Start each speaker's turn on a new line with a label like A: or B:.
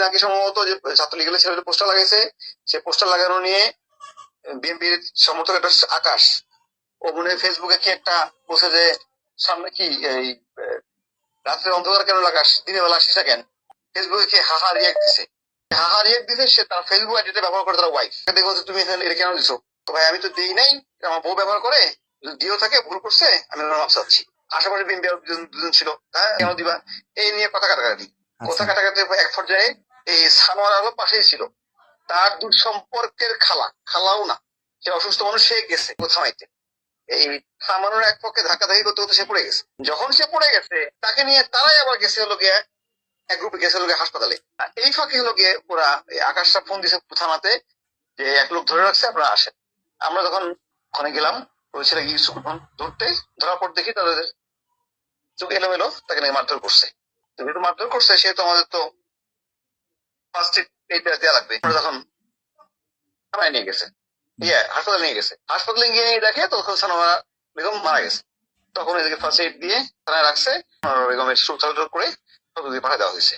A: নাকি সম্ভবত যে ছাত্রলীগের ছেলেদের পোস্টার লাগাইছে, সে পোস্টার লাগানো নিয়ে বিএনপির সমর্থক একটা আকাশ ও মনে হয় ফেসবুকে কি একটা বলছে যে সামনে কি এই রাত্রে অন্ধকার কেন লাগাস, দিনের বেলা আসিস না কেন। ফেসবুকে কি হাহা রিয়াক্ট দিছে, হাহা রিয়াক্ট দিছে, সে তার ফেসবুক আইডিটা ব্যবহার করে তার ওয়াইফ দেখো তুমি এটা কেন দিছো। তো ভাই আমি তো দিই নাই, আমার বউ ব্যবহার করে, যদি দিও থাকে ভুল করছে, আমি মাপ চাচ্ছি। আশেপাশে বিএনপি দুজন ছিল, হ্যাঁ কেন দিবা, এই নিয়ে কথা কাটাকাটি কথা কাটাকাটি এক পর্যায়ে এই সানোয়ার আলো পাশেই ছিল, তার দূর সম্পর্কের খালাও না, সে অসুস্থ মানুষ, সে গেছে থামাইতে, এই থামানোর এক পক্ষে ধাক্কাধাক্কি করতে করতে সে পড়ে গেছে। যখন সে পড়ে গেছে তাকে নিয়ে তারাই আবার গেছে হলো গিয়ে এক গ্রুপে গেছে হলো গিয়ে হাসপাতালে। এই ফাঁকে হলো গিয়ে ওরা আকাশটা ফোন দিছে থানাতে যে এক লোক ধরে রাখছে, আপনারা আসেন। আমরা যখন ওখানে গেলাম ওই ছেলে ইউসুফ ধরতে, ধরার পর দেখি তাদের চোখ এলোমেলো, তাকে নাকি মারধর করছে। যেহেতু মারধর করছে সেহেতু আমাদের তো ফার্স্ট এইটা দেওয়া লাগবে। আমরা যখন থানায় নিয়ে গেছে, হাসপাতালে নিয়ে গেছে, হাসপাতালে গিয়ে দেখে তখন সানোয়ারা বেগম মারা গেছে। তখন এদিকে ফার্স্ট এইড দিয়ে থানায় রাখছে, বেগমের সুখ করে পাঠিয়ে দেওয়া হয়েছে।